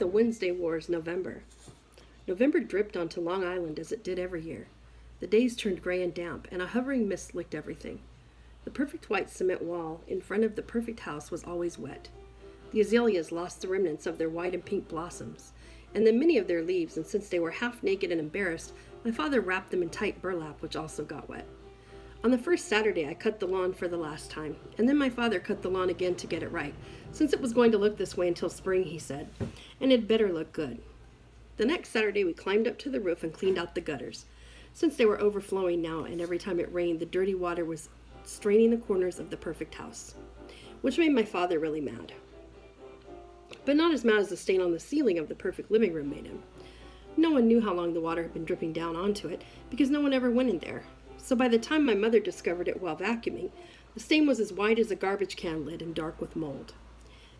The Wednesday War's November. November dripped onto Long Island as it did every year. The days turned gray and damp, and a hovering mist licked everything. The perfect white cement wall in front of the perfect house was always wet. The azaleas lost the remnants of their white and pink blossoms, and then many of their leaves, and since they were half naked and embarrassed, my father wrapped them in tight burlap, which also got wet. On the first Saturday, I cut the lawn for the last time, and then my father cut the lawn again to get it right, since it was going to look this way until spring, he said, and it'd better look good. The next Saturday, we climbed up to the roof and cleaned out the gutters. Since they were overflowing now, and every time it rained, the dirty water was straining the corners of the perfect house, which made my father really mad. But not as mad as the stain on the ceiling of the perfect living room made him. No one knew how long the water had been dripping down onto it, because no one ever went in there. So by the time my mother discovered it while vacuuming, the stain was as wide as a garbage can lid and dark with mold.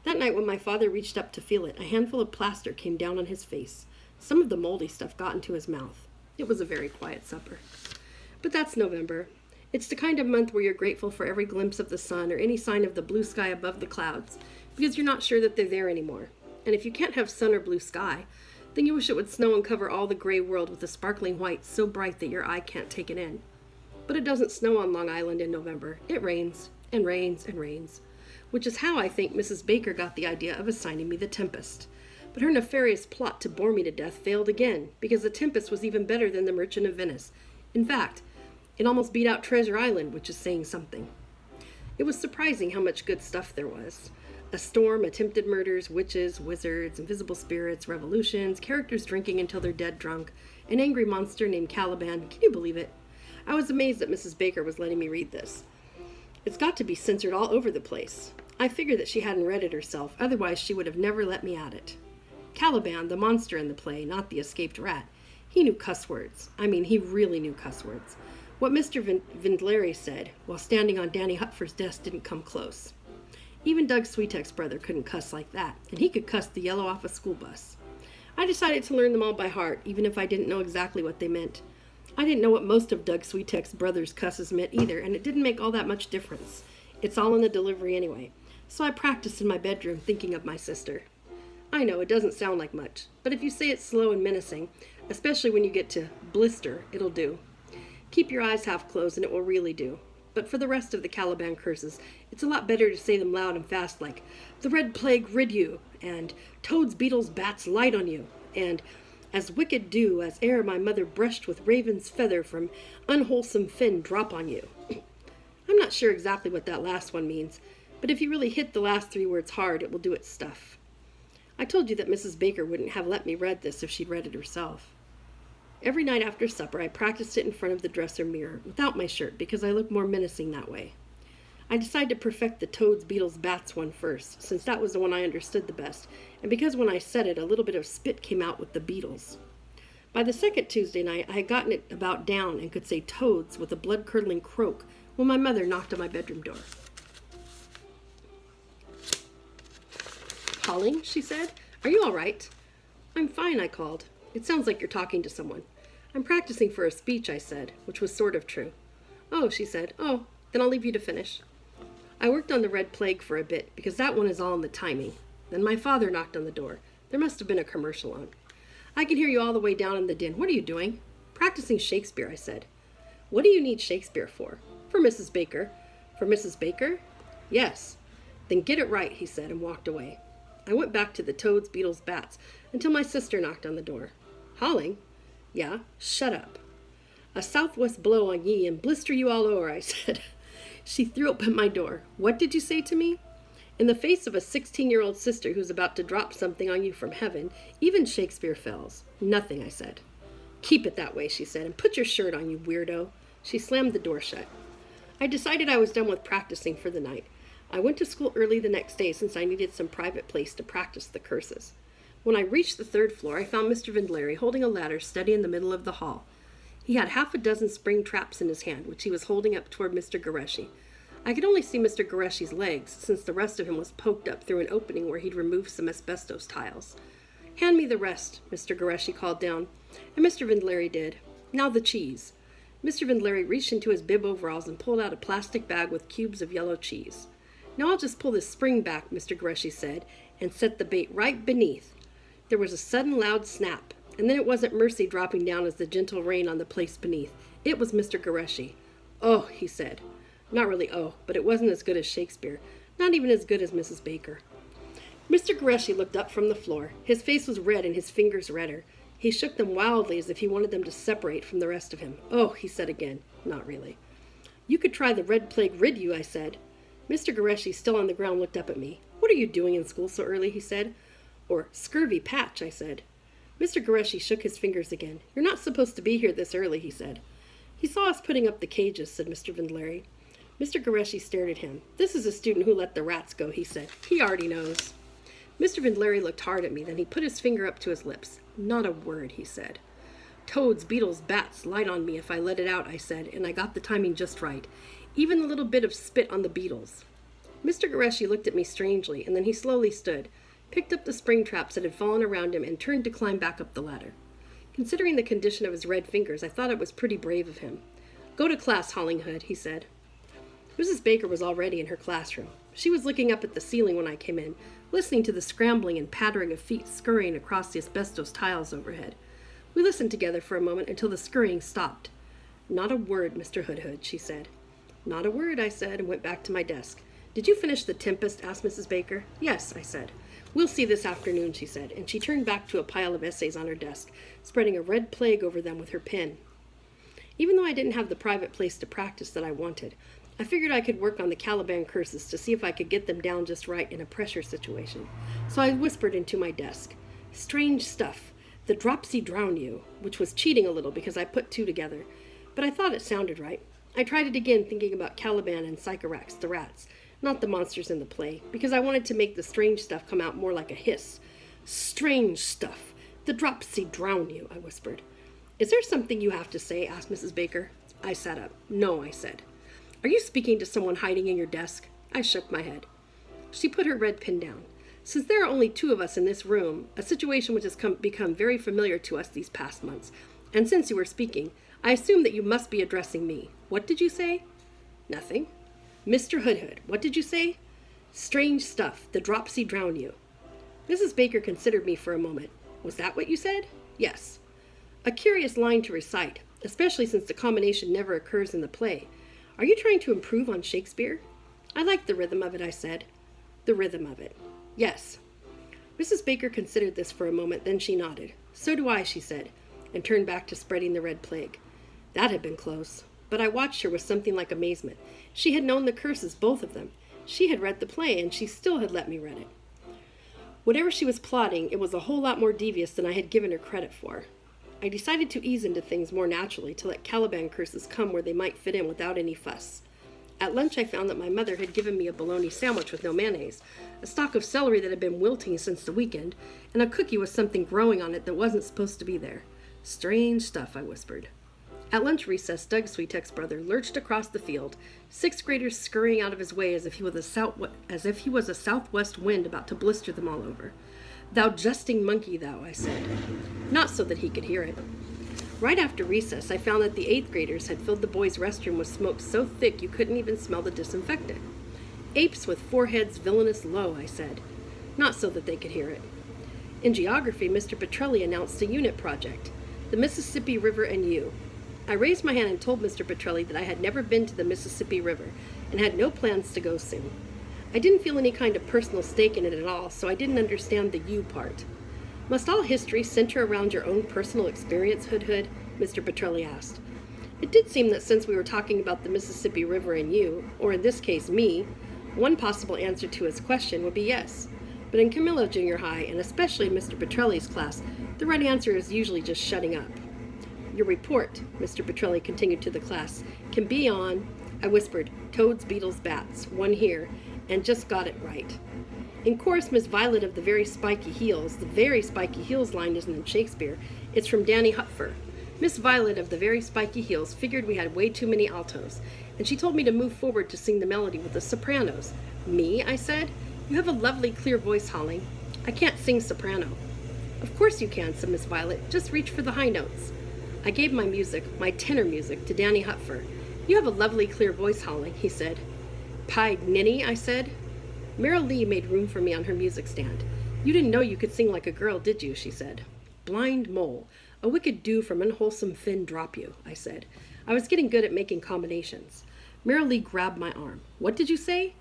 That night when my father reached up to feel it, a handful of plaster came down on his face. Some of the moldy stuff got into his mouth. It was a very quiet supper. But that's November. It's the kind of month where you're grateful for every glimpse of the sun or any sign of the blue sky above the clouds, because you're not sure that they're there anymore. And if you can't have sun or blue sky, then you wish it would snow and cover all the gray world with a sparkling white so bright that your eye can't take it in. But it doesn't snow on Long Island in November. It rains, and rains, and rains, which is how I think Mrs. Baker got the idea of assigning me the Tempest. But her nefarious plot to bore me to death failed again, because the Tempest was even better than the Merchant of Venice. In fact, it almost beat out Treasure Island, which is saying something. It was surprising how much good stuff there was. A storm, attempted murders, witches, wizards, invisible spirits, revolutions, characters drinking until they're dead drunk, an angry monster named Caliban. Can you believe it? I was amazed that Mrs. Baker was letting me read this. It's got to be censored all over the place. I figured that she hadn't read it herself, otherwise she would have never let me at it. Caliban, the monster in the play, not the escaped rat, he knew cuss words. I mean, he really knew cuss words. What Mr. Vindleri said while standing on Danny Hutford's desk didn't come close. Even Doug Sweetek's brother couldn't cuss like that, and he could cuss the yellow off a school bus. I decided to learn them all by heart, even if I didn't know exactly what they meant. I didn't know what most of Doug Sweetek's brother's cusses meant either, and it didn't make all that much difference. It's all in the delivery anyway. So I practiced in my bedroom thinking of my sister. I know, it doesn't sound like much, but if you say it slow and menacing, especially when you get to blister, it'll do. Keep your eyes half closed and it will really do. But for the rest of the Caliban curses, it's a lot better to say them loud and fast, like, "The red plague rid you," and "Toads, beetles, bats, light on you," and "As wicked dew as ere my mother brushed with raven's feather from unwholesome fin drop on you." I'm not sure exactly what that last one means, but if you really hit the last three words hard, it will do its stuff. I told you that Mrs. Baker wouldn't have let me read this if she'd read it herself. Every night after supper, I practiced it in front of the dresser mirror, without my shirt, because I look more menacing that way. I decided to perfect the toads, beetles, bats one first, since that was the one I understood the best, and because when I said it, a little bit of spit came out with the beetles. By the second Tuesday night, I had gotten it about down and could say toads with a blood-curdling croak when my mother knocked on my bedroom door. "Calling?" she said. "Are you all right?" "I'm fine," I called. "It sounds like you're talking to someone." "I'm practicing for a speech," I said, which was sort of true. "Oh," she said. "Oh, then I'll leave you to finish." I worked on the red plague for a bit, because that one is all in the timing. Then my father knocked on the door. There must have been a commercial on. "I can hear you all the way down in the din. What are you doing?" "Practicing Shakespeare," I said. "What do you need Shakespeare for?" "For Mrs. Baker." "For Mrs. Baker?" "Yes." "Then get it right," he said, and walked away. I went back to the toads, beetles, bats, until my sister knocked on the door. "Holling?" "Yeah." "Shut up." "A southwest blow on ye and blister you all o'er," I said. She threw open my door. "What did you say to me?" "In the face of a 16-year-old sister who's about to drop something on you from heaven, even Shakespeare fails." "Nothing," I said. "Keep it that way," she said, "and put your shirt on, you weirdo." She slammed the door shut. I decided I was done with practicing for the night. I went to school early the next day since I needed some private place to practice the curses. When I reached the third floor, I found Mr. Vindleri holding a ladder steady in the middle of the hall. He had half a dozen spring traps in his hand, which he was holding up toward Mr. Goreshi. I could only see Mr. Goreshi's legs, since the rest of him was poked up through an opening where he'd removed some asbestos tiles. "Hand me the rest," Mr. Goreshi called down, and Mr. Vindleri did. "Now the cheese." Mr. Vindleri reached into his bib overalls and pulled out a plastic bag with cubes of yellow cheese. "Now I'll just pull this spring back," Mr. Goreshi said, "and set the bait right beneath." There was a sudden loud snap, and then it wasn't Mercy dropping down as the gentle rain on the place beneath. It was Mr. Goreshi. "Oh," he said. Not really oh, but it wasn't as good as Shakespeare, not even as good as Mrs. Baker. Mr. Goreshi looked up from the floor. His face was red and his fingers redder. He shook them wildly as if he wanted them to separate from the rest of him. "Oh," he said again. Not really. "You could try the red plague rid you," I said. Mr. Goreshi, still on the ground, looked up at me. "What are you doing in school so early?" he said. Or scurvy patch, I said. Mr. Goreshi shook his fingers again. "You're not supposed to be here this early," he said. "He saw us putting up the cages," said Mr. Vindleri. Mr. Goreshi stared at him. "This is a student who let the rats go," he said. "He already knows." Mr. Vindleri looked hard at me, then he put his finger up to his lips. "Not a word," he said. "Toads, beetles, bats, light on me if I let it out," I said, and I got the timing just right. Even a little bit of spit on the beetles. Mr. Goreshi looked at me strangely, and then he slowly stood, picked up the spring traps that had fallen around him, and turned to climb back up the ladder. Considering the condition of his red fingers, I thought it was pretty brave of him. "Go to class, Hollinghood," he said. Mrs. Baker was already in her classroom. She was looking up at the ceiling when I came in, listening to the scrambling and pattering of feet scurrying across the asbestos tiles overhead. We listened together for a moment until the scurrying stopped. "Not a word, Mr. Hoodhood," she said. "Not a word," I said, and went back to my desk. "Did you finish The Tempest?" asked Mrs. Baker. "Yes," I said. "We'll see this afternoon," she said, and she turned back to a pile of essays on her desk, spreading a red plague over them with her pen. Even though I didn't have the private place to practice that I wanted, I figured I could work on the Caliban curses to see if I could get them down just right in a pressure situation. So I whispered into my desk, "Strange stuff. The dropsy drown you," which was cheating a little because I put two together, but I thought it sounded right. I tried it again, thinking about Caliban and Sycorax, the rats, not the monsters in the play, because I wanted to make the strange stuff come out more like a hiss. "Strange stuff. The dropsy drown you," I whispered. "Is there something you have to say?" asked Mrs. Baker. I sat up. "No," I said. "Are you speaking to someone hiding in your desk?" I shook my head. She put her red pen down. "Since there are only two of us in this room, a situation which has become very familiar to us these past months, and since you were speaking, I assume that you must be addressing me. What did you say?" "Nothing." "Mr. Hoodhood, what did you say?" "Strange stuff. The dropsy drown you." Mrs. Baker considered me for a moment. "Was that what you said?" "Yes." A curious line to recite, especially since the combination never occurs in the play. "Are you trying to improve on Shakespeare?" "I like the rhythm of it," I said. "The rhythm of it." "Yes." Mrs. Baker considered this for a moment, then she nodded. "So do I," she said, and turned back to spreading the red plague. That had been close, but I watched her with something like amazement. She had known the curses, both of them. She had read the play, and she still had let me read it. Whatever she was plotting, it was a whole lot more devious than I had given her credit for. I decided to ease into things more naturally, to let Caliban curses come where they might fit in without any fuss. At lunch I found that my mother had given me a bologna sandwich with no mayonnaise, a stalk of celery that had been wilting since the weekend, and a cookie with something growing on it that wasn't supposed to be there. "Strange stuff," I whispered. At lunch recess, Doug Sweetek's brother lurched across the field, sixth graders scurrying out of his way as if he was a southwest wind about to blister them all over. "Thou jesting monkey, thou," I said, not so that he could hear it. Right after recess, I found that the eighth graders had filled the boys' restroom with smoke so thick you couldn't even smell the disinfectant. "Apes with foreheads villainous low," I said, not so that they could hear it. In geography, Mr. Petrelli announced a unit project, the Mississippi River and You. I raised my hand and told Mr. Petrelli that I had never been to the Mississippi River and had no plans to go soon. I didn't feel any kind of personal stake in it at all, so I didn't understand the "you" part. "Must all history center around your own personal experience, Hoodhood?" Mr. Petrelli asked. It did seem that since we were talking about the Mississippi River and you, or in this case me, one possible answer to his question would be yes. But in Camillo Junior High, and especially in Mr. Petrelli's class, the right answer is usually just shutting up. "Your report," Mr. Petrelli continued to the class, "can be on," I whispered, "toads, beetles, bats, one here, and just got it right. In chorus, Miss Violet of the very spiky heels line isn't in Shakespeare, it's from Danny Hupfer. Miss Violet of the very spiky heels figured we had way too many altos, and she told me to move forward to sing the melody with the sopranos. "Me?" I said. "You have a lovely clear voice, Holling. I can't sing soprano." "Of course you can," said Miss Violet. "Just reach for the high notes." I gave my tenor music, to Danny Hupfer. "You have a lovely clear voice, Holling," he said. "Pied ninny," I said. Meryl Lee made room for me on her music stand. You didn't know you could sing like a girl, did you? She said. Blind mole. A wicked dew from unwholesome fin drop you, I said. I was getting good at making combinations. Merrilee grabbed my arm. What did you say?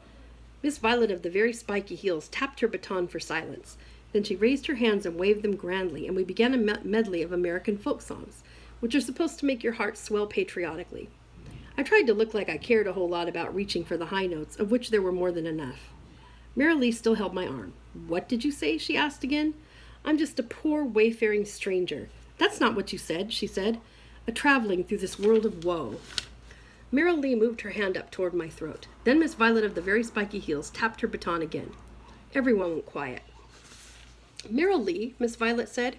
Miss Violet of the very spiky heels tapped her baton for silence. Then she raised her hands and waved them grandly, and we began a medley of American folk songs, which are supposed to make your heart swell patriotically. I tried to look like I cared a whole lot about reaching for the high notes, of which there were more than enough. Merrilee still held my arm. What did you say? She asked again. I'm just a poor wayfaring stranger. That's not what you said, she said. A traveling through this world of woe. Merrilee moved her hand up toward my throat. Then Miss Violet of the very spiky heels tapped her baton again. Everyone went quiet. Merrilee, Miss Violet said.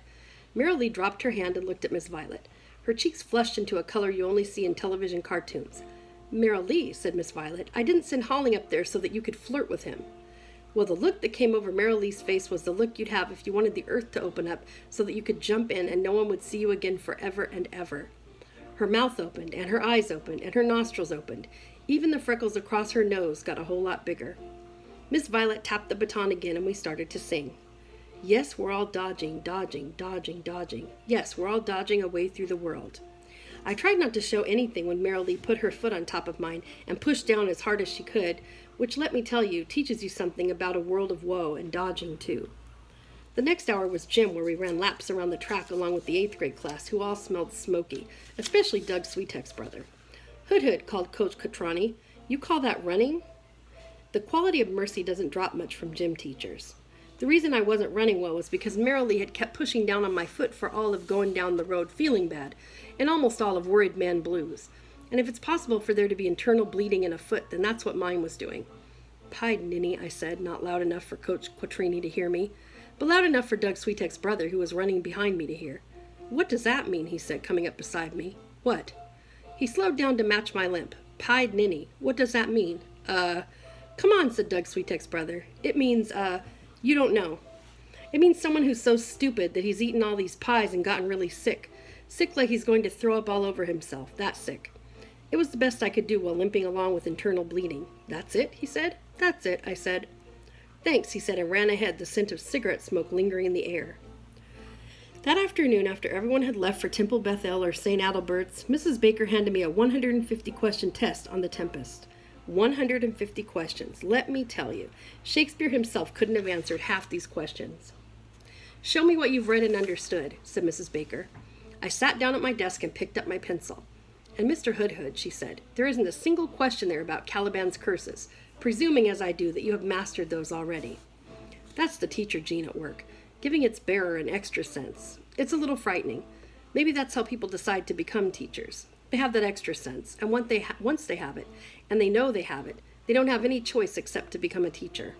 Merrilee dropped her hand and looked at Miss Violet. Her cheeks flushed into a color you only see in television cartoons. Merrilee, said Miss Violet, I didn't send Holling up there so that you could flirt with him. Well, the look that came over Merrilee's face was the look you'd have if you wanted the earth to open up so that you could jump in and no one would see you again forever and ever. Her mouth opened, and her eyes opened, and her nostrils opened. Even the freckles across her nose got a whole lot bigger. Miss Violet tapped the baton again, and we started to sing. Yes, we're all dodging, dodging, dodging, dodging. Yes, we're all dodging away through the world. I tried not to show anything when Merrilee put her foot on top of mine and pushed down as hard as she could, which, let me tell you, teaches you something about a world of woe and dodging, too. The next hour was gym, where we ran laps around the track along with the 8th grade class, who all smelled smoky, especially Doug Sweetek's brother. Hood, called Coach Katrani. You call that running? The quality of mercy doesn't drop much from gym teachers. The reason I wasn't running well was because Merrilee had kept pushing down on my foot for all of going down the road feeling bad, and almost all of worried man blues. And if it's possible for there to be internal bleeding in a foot, then that's what mine was doing. Pied ninny, I said, not loud enough for Coach Quattrini to hear me, but loud enough for Doug Sweetek's brother, who was running behind me, to hear. What does that mean? He said, coming up beside me. What? He slowed down to match my limp. Pied ninny. What does that mean? Come on, said Doug Sweetek's brother. It means, you don't know. It means someone who's so stupid that he's eaten all these pies and gotten really sick. Sick like he's going to throw up all over himself. That sick. It was the best I could do while limping along with internal bleeding. That's it, he said. That's it, I said. Thanks, he said, and ran ahead, the scent of cigarette smoke lingering in the air. That afternoon, after everyone had left for Temple Bethel or St. Adalbert's, Mrs. Baker handed me a 150-question test on The Tempest. 150 questions. Let me tell you, Shakespeare himself couldn't have answered half these questions. Show me what you've read and understood, said Mrs. Baker. I sat down at my desk and picked up my pencil. And Mr. Hood, she said, there isn't a single question there about Caliban's curses, presuming as I do that you have mastered those already. That's the teacher gene at work, giving its bearer an extra sense. It's a little frightening. Maybe that's how people decide to become teachers. They have that extra sense, and once they have it, and they know they have it, they don't have any choice except to become a teacher.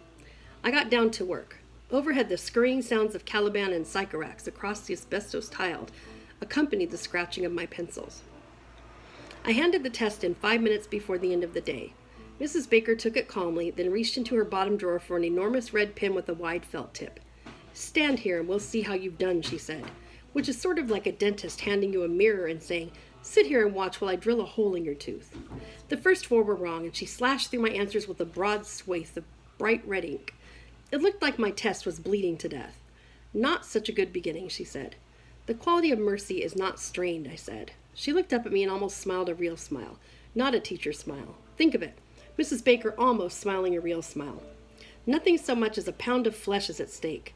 I got down to work. Overhead, the scurrying sounds of Caliban and Sycorax across the asbestos tiled accompanied the scratching of my pencils. I handed the test in 5 minutes before the end of the day. Mrs. Baker took it calmly, then reached into her bottom drawer for an enormous red pen with a wide felt tip. Stand here and we'll see how you've done, she said, which is sort of like a dentist handing you a mirror and saying, sit here and watch while I drill a hole in your tooth. The first 4 were wrong, and she slashed through my answers with a broad swathe of bright red ink. It looked like my test was bleeding to death. Not such a good beginning, she said. The quality of mercy is not strained, I said. She looked up at me and almost smiled a real smile, not a teacher smile. Think of it, Mrs. Baker almost smiling a real smile. Nothing so much as a pound of flesh is at stake.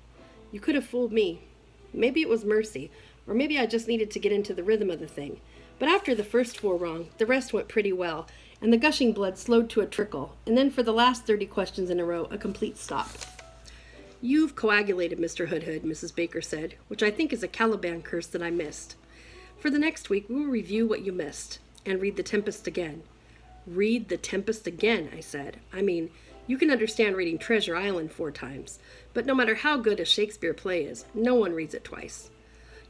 You could have fooled me. Maybe it was mercy, or maybe I just needed to get into the rhythm of the thing. But after the first 4 wrong, the rest went pretty well, and the gushing blood slowed to a trickle, and then for the last 30 questions in a row, a complete stop. You've coagulated, Mr. Hood, Mrs. Baker said, which I think is a Caliban curse that I missed. For the next week, we will review what you missed, and read The Tempest again. Read The Tempest again, I said. I mean, you can understand reading Treasure Island 4 times, but no matter how good a Shakespeare play is, no one reads it twice.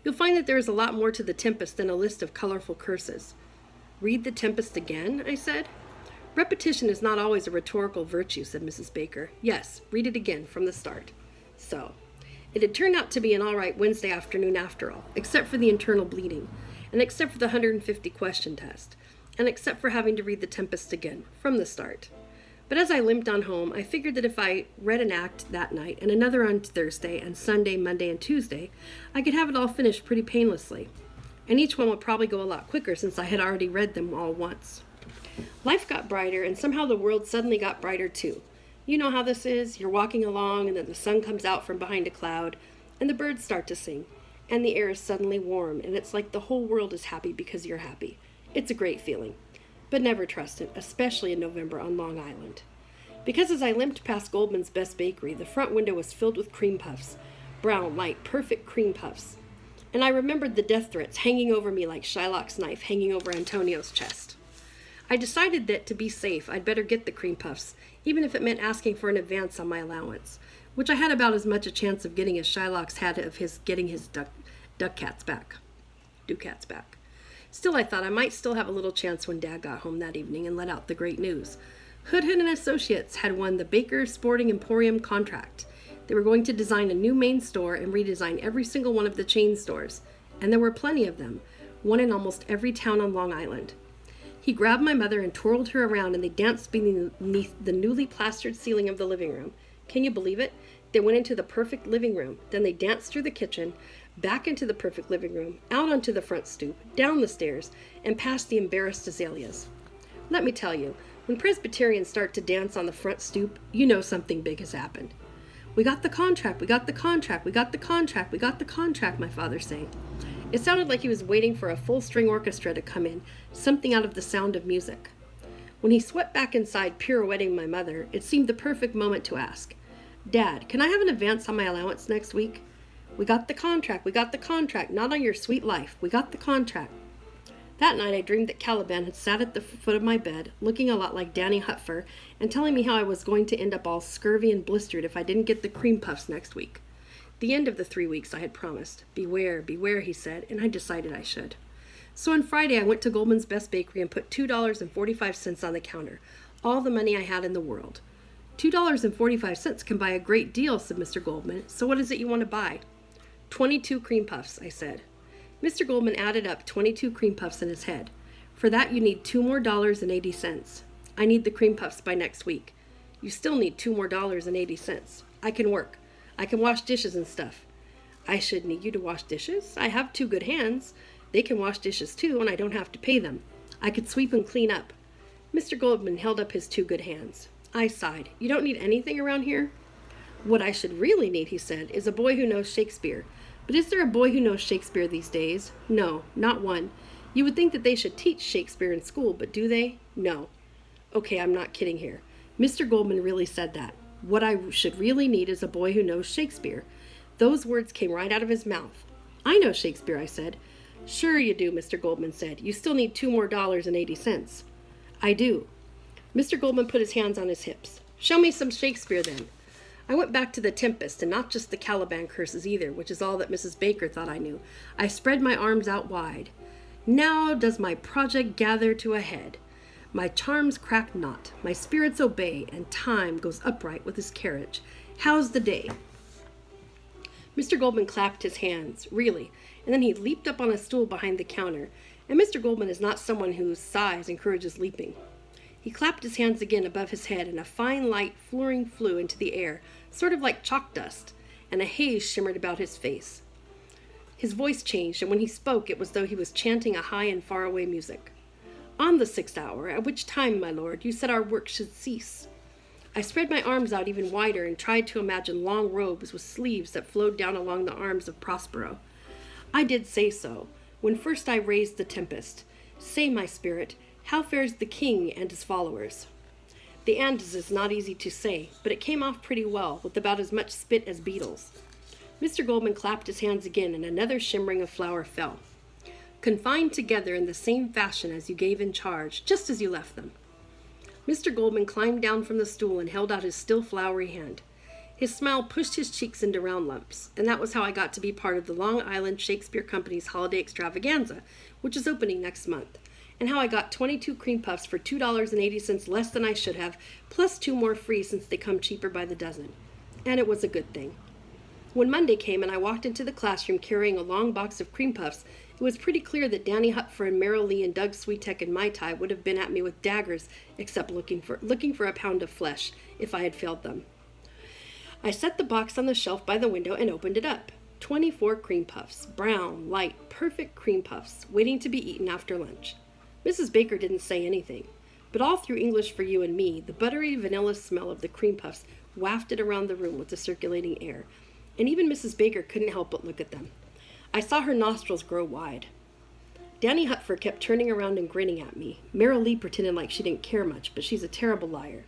You'll find that there is a lot more to The Tempest than a list of colorful curses. Read The Tempest again, I said. Repetition is not always a rhetorical virtue, said Mrs. Baker. Yes, read it again from the start. So, it had turned out to be an all right Wednesday afternoon after all, except for the internal bleeding, and except for the 150 question test, and except for having to read The Tempest again, from the start. But as I limped on home, I figured that if I read an act that night and another on Thursday and Sunday, Monday, and Tuesday, I could have it all finished pretty painlessly. And each one would probably go a lot quicker since I had already read them all once. Life got brighter, and somehow the world suddenly got brighter too. You know how this is. You're walking along, and then the sun comes out from behind a cloud, and the birds start to sing, and the air is suddenly warm, and it's like the whole world is happy because you're happy. It's a great feeling. But never trust it, especially in November on Long Island. Because as I limped past Goldman's Best Bakery, the front window was filled with cream puffs. Brown, light, perfect cream puffs. And I remembered the death threats hanging over me like Shylock's knife hanging over Antonio's chest. I decided that, to be safe, I'd better get the cream puffs, even if it meant asking for an advance on my allowance, which I had about as much a chance of getting as Shylock's had of his getting his ducats back. Still, I thought I might still have a little chance when Dad got home that evening and let out the great news. Hood and Associates had won the Baker Sporting Emporium contract. They were going to design a new main store and redesign every single one of the chain stores, and there were plenty of them, one in almost every town on Long Island. He grabbed my mother and twirled her around, and they danced beneath the newly plastered ceiling of the living room. Can you believe it? They went into the perfect living room. Then they danced through the kitchen, back into the perfect living room, out onto the front stoop, down the stairs, and past the embarrassed azaleas. Let me tell you, when Presbyterians start to dance on the front stoop, you know something big has happened. We got the contract, we got the contract, we got the contract, we got the contract, my father sang. It sounded like he was waiting for a full-string orchestra to come in, something out of The Sound of Music. When he swept back inside, pirouetting my mother, it seemed the perfect moment to ask, Dad, can I have an advance on my allowance next week? We got the contract, not on your sweet life. We got the contract. That night I dreamed that Caliban had sat at the foot of my bed, looking a lot like Danny Hutfer, and telling me how I was going to end up all scurvy and blistered if I didn't get the cream puffs next week. The end of the 3 weeks I had promised. Beware, beware, he said, and I decided I should. So on Friday I went to Goldman's Best Bakery and put $2.45 on the counter, all the money I had in the world. $2.45 can buy a great deal, said Mr. Goldman. So what is it you want to buy? 22 cream puffs, I said. Mr. Goldman added up 22 cream puffs in his head. For that you need $2.80. I need the cream puffs by next week. You still need $2.80. I can work. I can wash dishes and stuff. I should need you to wash dishes? I have 2 good hands. They can wash dishes too, and I don't have to pay them. I could sweep and clean up. Mr. Goldman held up his 2 good hands. I sighed. You don't need anything around here? What I should really need, he said, is a boy who knows Shakespeare. But is there a boy who knows Shakespeare these days? No, not one. You would think that they should teach Shakespeare in school, but do they? No. Okay, I'm not kidding here. Mr. Goldman really said that. What I should really need is a boy who knows Shakespeare. Those words came right out of his mouth. I know Shakespeare, I said. Sure you do, Mr. Goldman said. You still need $2.80. I do. Mr. Goldman put his hands on his hips. Show me some Shakespeare then. I went back to The Tempest, and not just the Caliban curses either, which is all that Mrs. Baker thought I knew. I spread my arms out wide. Now does my project gather to a head. My charms crack not, my spirits obey, and time goes upright with his carriage. How's the day? Mr. Goldman clapped his hands, really, and then he leaped up on a stool behind the counter, and Mr. Goldman is not someone whose size encourages leaping. He clapped his hands again above his head, and a fine light flooring flew into the air, sort of like chalk dust, and a haze shimmered about his face. His voice changed, and when he spoke, it was though he was chanting a high and far-away music. On the 6th hour, at which time, my lord, you said our work should cease. I spread my arms out even wider and tried to imagine long robes with sleeves that flowed down along the arms of Prospero. I did say so, when first I raised the tempest. Say, my spirit, how fares the king and his followers? The Andes is not easy to say, but it came off pretty well, with about as much spit as beetles. Mr. Goldman clapped his hands again, and another shimmering of flour fell. Confined together in the same fashion as you gave in charge, just as you left them. Mr. Goldman climbed down from the stool and held out his still floury hand. His smile pushed his cheeks into round lumps, and that was how I got to be part of the Long Island Shakespeare Company's holiday extravaganza, which is opening next month, and how I got 22 cream puffs for $2.80 less than I should have, plus 2 more free since they come cheaper by the dozen. And it was a good thing. When Monday came and I walked into the classroom carrying a long box of cream puffs, It was pretty clear that Danny Hupfer and Merrill Lee and Doug Switek and Mai Tai would have been at me with daggers, except looking for a pound of flesh, if I had failed them. I set the box on the shelf by the window and opened it up. 24 cream puffs, brown, light, perfect cream puffs, waiting to be eaten after lunch. Mrs. Baker didn't say anything, but all through English for You and Me, the buttery vanilla smell of the cream puffs wafted around the room with the circulating air, and even Mrs. Baker couldn't help but look at them. I saw her nostrils grow wide. Danny Hupfer kept turning around and grinning at me. Merrill Lee pretended like she didn't care much, but she's a terrible liar.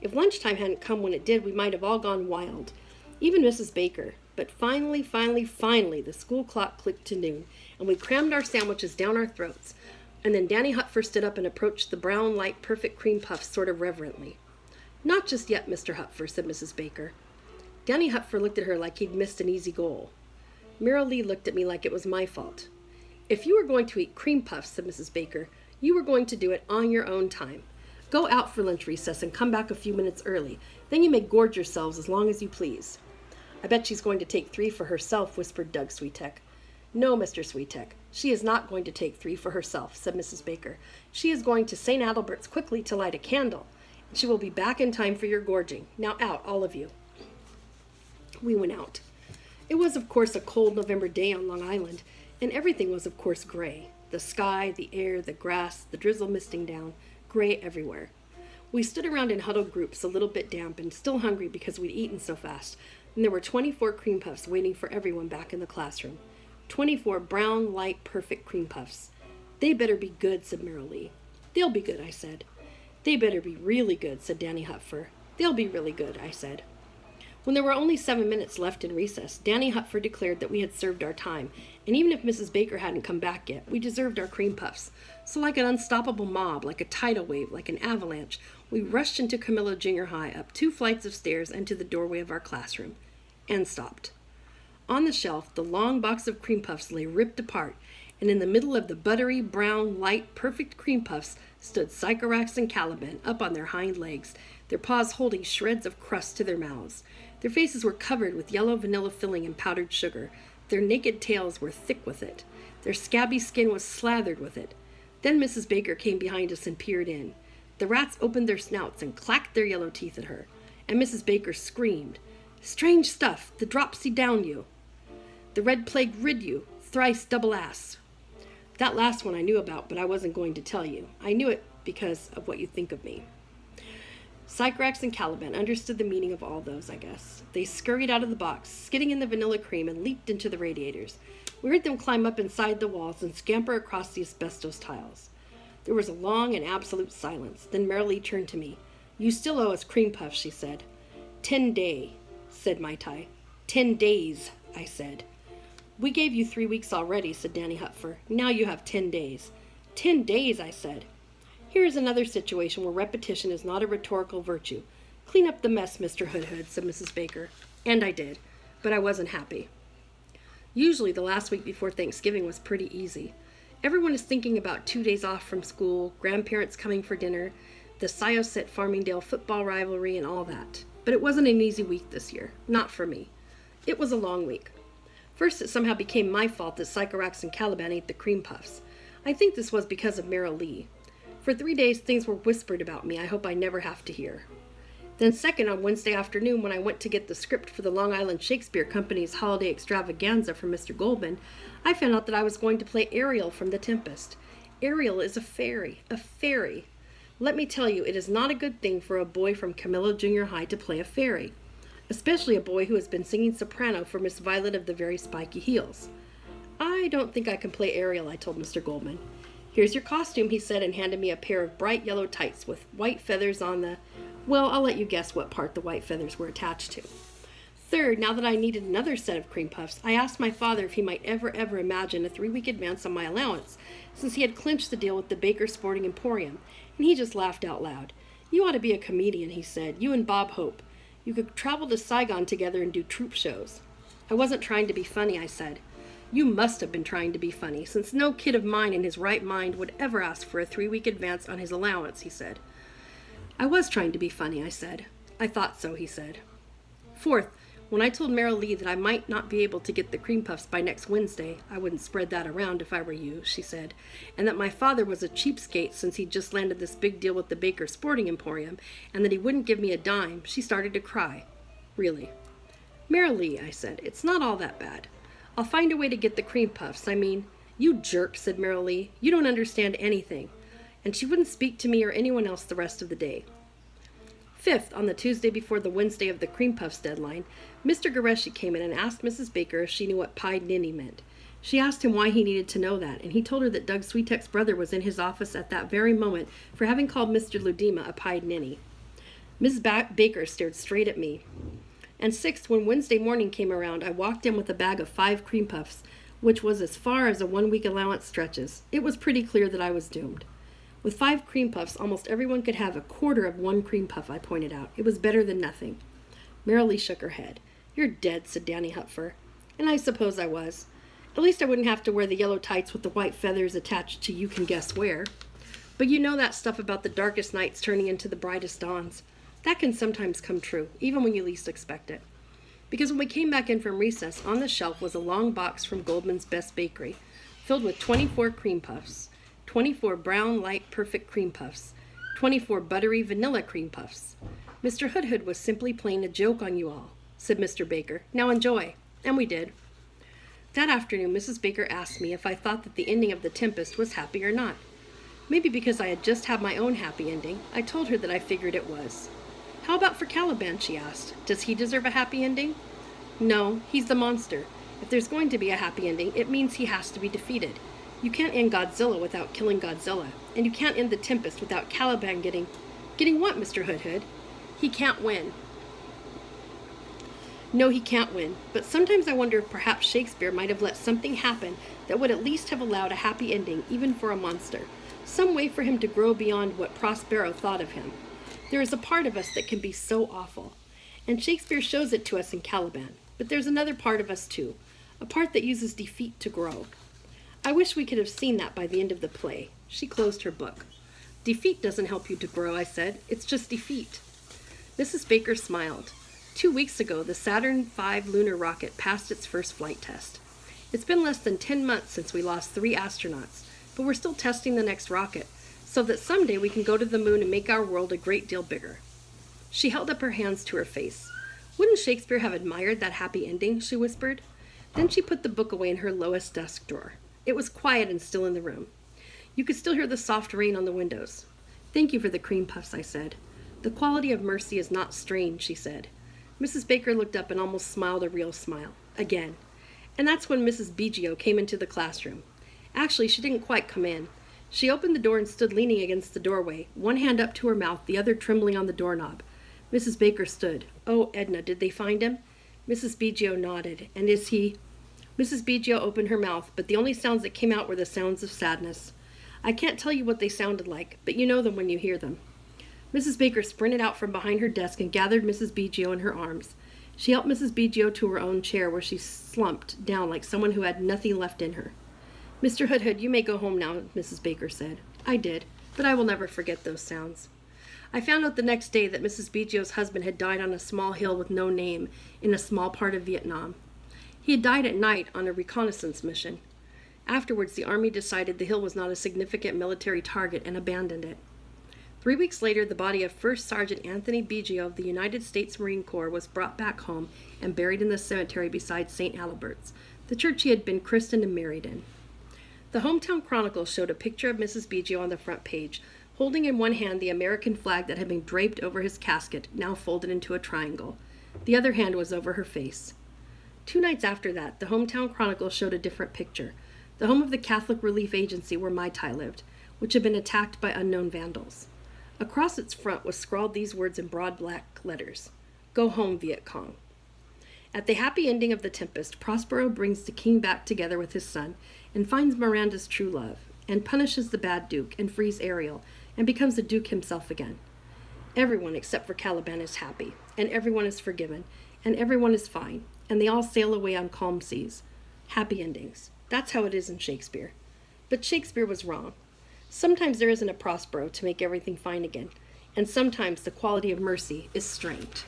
If lunchtime hadn't come when it did, we might have all gone wild, even Mrs. Baker. But finally, the school clock clicked to noon, and we crammed our sandwiches down our throats. And then Danny Hupfer stood up and approached the brown, light, perfect cream puffs sort of reverently. "Not just yet, Mr. Hupfer," said Mrs. Baker. Danny Hupfer looked at her like he'd missed an easy goal. Merrill Lee looked at me like it was my fault. "If you were going to eat cream puffs," said Mrs. Baker, "you were going to do it on your own time. Go out for lunch recess and come back a few minutes early. Then you may gorge yourselves as long as you please." "I bet she's going to take 3 for herself," whispered Doug Switek. "No, Mr. Switek, she is not going to take 3 for herself," said Mrs. Baker. "She is going to St. Adalbert's quickly to light a candle, and she will be back in time for your gorging. Now out, all of you." We went out. It was, of course, a cold November day on Long Island, and everything was, of course, gray. The sky, the air, the grass, the drizzle misting down, gray everywhere. We stood around in huddled groups, a little bit damp and still hungry because we'd eaten so fast, and there were 24 cream puffs waiting for everyone back in the classroom. 24 brown, light, perfect cream puffs. "They better be good," said Merrill Lee. "They'll be good," I said. "They better be really good," said Danny Hupfer. "They'll be really good," I said. When there were only 7 minutes left in recess, Danny Hupfer declared that we had served our time, and even if Mrs. Baker hadn't come back yet, we deserved our cream puffs. So like an unstoppable mob, like a tidal wave, like an avalanche, we rushed into Camillo Junior High, up 2 flights of stairs and to the doorway of our classroom, and stopped. On the shelf, the long box of cream puffs lay ripped apart, and in the middle of the buttery, brown, light, perfect cream puffs stood Sycorax and Caliban up on their hind legs, their paws holding shreds of crust to their mouths. Their faces were covered with yellow vanilla filling and powdered sugar. Their naked tails were thick with it. Their scabby skin was slathered with it. Then Mrs. Baker came behind us and peered in. The rats opened their snouts and clacked their yellow teeth at her, and Mrs. Baker screamed, "Strange stuff, the dropsy down you. The red plague rid you, thrice double ass." That last one I knew about, but I wasn't going to tell you. I knew it because of what you think of me. Sycorax and Caliban understood the meaning of all those, I guess. They scurried out of the box, skidding in the vanilla cream, and leaped into the radiators. We heard them climb up inside the walls and scamper across the asbestos tiles. There was a long and absolute silence. Then Merrill Lee turned to me. "You still owe us cream puffs," she said. 10 day, said Mai Tai. 10 days, I said. "We gave you 3 weeks already," said Danny Hupfer. "Now you have 10 days. 10 days, I said. Here is another situation where repetition is not a rhetorical virtue. "Clean up the mess, Mr. Hood," said Mrs. Baker. And I did, but I wasn't happy. Usually the last week before Thanksgiving was pretty easy. Everyone is thinking about 2 days off from school, grandparents coming for dinner, the Syosset-Farmingdale football rivalry, and all that. But it wasn't an easy week this year. Not for me. It was a long week. First, it somehow became my fault that Sycorax and Caliban ate the cream puffs. I think this was because of Merrill Lee. For 3 days, things were whispered about me I hope I never have to hear. Then second, on Wednesday afternoon, when I went to get the script for the Long Island Shakespeare Company's holiday extravaganza from Mr. Goldman, I found out that I was going to play Ariel from The Tempest. Ariel is a fairy. A fairy. Let me tell you, it is not a good thing for a boy from Camillo Junior High to play a fairy, especially a boy who has been singing soprano for Miss Violet of the Very Spiky Heels. "I don't think I can play Ariel," I told Mr. Goldman. "Here's your costume," he said, and handed me a pair of bright yellow tights with white feathers on the... Well, I'll let you guess what part the white feathers were attached to. Third, now that I needed another set of cream puffs, I asked my father if he might ever imagine a 3-week advance on my allowance, since he had clinched the deal with the Baker Sporting Emporium, and he just laughed out loud. "You ought to be a comedian," he said. "You and Bob Hope. You could travel to Saigon together and do troupe shows." I wasn't trying to be funny, I said. "You must have been trying to be funny, since no kid of mine in his right mind would ever ask for a 3-week advance on his allowance," he said. "I was trying to be funny," I said. "I thought so," he said. Fourth, When I told Merrill Lee that I might not be able to get the cream puffs by next Wednesday, I wouldn't spread that around if I were you, she said, and that my father was a cheapskate since he'd just landed this big deal with the Baker Sporting Emporium, and that he wouldn't give me a dime, she started to cry. Really. Merrill Lee, I said, it's not all that bad. I'll find a way to get the cream puffs. I mean, you jerk, said Merrill Lee. You don't understand anything. And she wouldn't speak to me or anyone else the rest of the day. Fifth, on the Tuesday before the Wednesday of the cream puffs deadline, Mr. Goreshi came in and asked Mrs. Baker if she knew what pied ninny meant. She asked him why he needed to know that, and he told her that Doug Sweetek's brother was in his office at that very moment for having called Mr. Ludima a pied ninny. Mrs. Baker stared straight at me. And sixth, when Wednesday morning came around, I walked in with a bag of 5 cream puffs, which was as far as a 1-week allowance stretches. It was pretty clear that I was doomed. With 5 cream puffs, almost everyone could have a quarter of 1 cream puff, I pointed out. It was better than nothing. Merrill Lee shook her head. You're dead, said Danny Hupfer. And I suppose I was. At least I wouldn't have to wear the yellow tights with the white feathers attached to you can guess where. But you know that stuff about the darkest nights turning into the brightest dawns. That can sometimes come true, even when you least expect it. Because when we came back in from recess, on the shelf was a long box from Goldman's Best Bakery, filled with 24 cream puffs. 24 brown, light, perfect cream puffs. 24 buttery vanilla cream puffs. Mr. Hood was simply playing a joke on you all, said Mr. Baker. Now enjoy. And we did. That afternoon, Mrs. Baker asked me if I thought that the ending of The Tempest was happy or not. Maybe because I had just had my own happy ending, I told her that I figured it was. How about for Caliban, she asked. Does he deserve a happy ending? No, he's the monster. If there's going to be a happy ending, it means he has to be defeated. You can't end Godzilla without killing Godzilla, and you can't end The Tempest without Caliban getting what, Mr. Hood? He can't win. No, he can't win, but sometimes I wonder if perhaps Shakespeare might have let something happen that would at least have allowed a happy ending, even for a monster. Some way for him to grow beyond what Prospero thought of him. There is a part of us that can be so awful, and Shakespeare shows it to us in Caliban, but there's another part of us too, a part that uses defeat to grow. I wish we could have seen that by the end of the play. She closed her book. Defeat doesn't help you to grow, I said. It's just defeat. Mrs. Baker smiled. 2 weeks ago, the Saturn V lunar rocket passed its first flight test. It's been less than 10 months since we lost 3 astronauts, but we're still testing the next rocket, so that someday we can go to the moon and make our world a great deal bigger. She held up her hands to her face. Wouldn't Shakespeare have admired that happy ending, she whispered. Then she put the book away in her lowest desk drawer. It was quiet and still in the room. You could still hear the soft rain on the windows. Thank you for the cream puffs, I said. The quality of mercy is not strained, she said. Mrs. Baker looked up and almost smiled a real smile. Again. And that's when Mrs. Biggio came into the classroom. Actually, she didn't quite come in. She opened the door and stood leaning against the doorway, one hand up to her mouth, the other trembling on the doorknob. Mrs. Baker stood. Oh, Edna, did they find him? Mrs. Biggio nodded. And is he... Mrs. Biggio opened her mouth, but the only sounds that came out were the sounds of sadness. I can't tell you what they sounded like, but you know them when you hear them. Mrs. Baker sprinted out from behind her desk and gathered Mrs. Biggio in her arms. She helped Mrs. Biggio to her own chair, where she slumped down like someone who had nothing left in her. Mr. Hood, you may go home now, Mrs. Baker said. I did, but I will never forget those sounds. I found out the next day that Mrs. Biggio's husband had died on a small hill with no name in a small part of Vietnam. He had died at night on a reconnaissance mission. Afterwards, the Army decided the hill was not a significant military target and abandoned it. 3 weeks later, the body of First Sergeant Anthony Biggio of the United States Marine Corps was brought back home and buried in the cemetery beside St. Albert's, the church he had been christened and married in. The Hometown Chronicle showed a picture of Mrs. Biggio on the front page, holding in one hand the American flag that had been draped over his casket, now folded into a triangle. The other hand was over her face. 2 nights after that, the Hometown Chronicle showed a different picture, the home of the Catholic Relief Agency where Mai Tai lived, which had been attacked by unknown vandals. Across its front was scrawled these words in broad black letters: Go home, Viet Cong. At the happy ending of The Tempest, Prospero brings the king back together with his son and finds Miranda's true love, and punishes the bad duke and frees Ariel, and becomes the duke himself again. Everyone except for Caliban is happy, and everyone is forgiven, and everyone is fine, and they all sail away on calm seas. Happy endings. That's how it is in Shakespeare. But Shakespeare was wrong. Sometimes there isn't a Prospero to make everything fine again, and sometimes the quality of mercy is strained.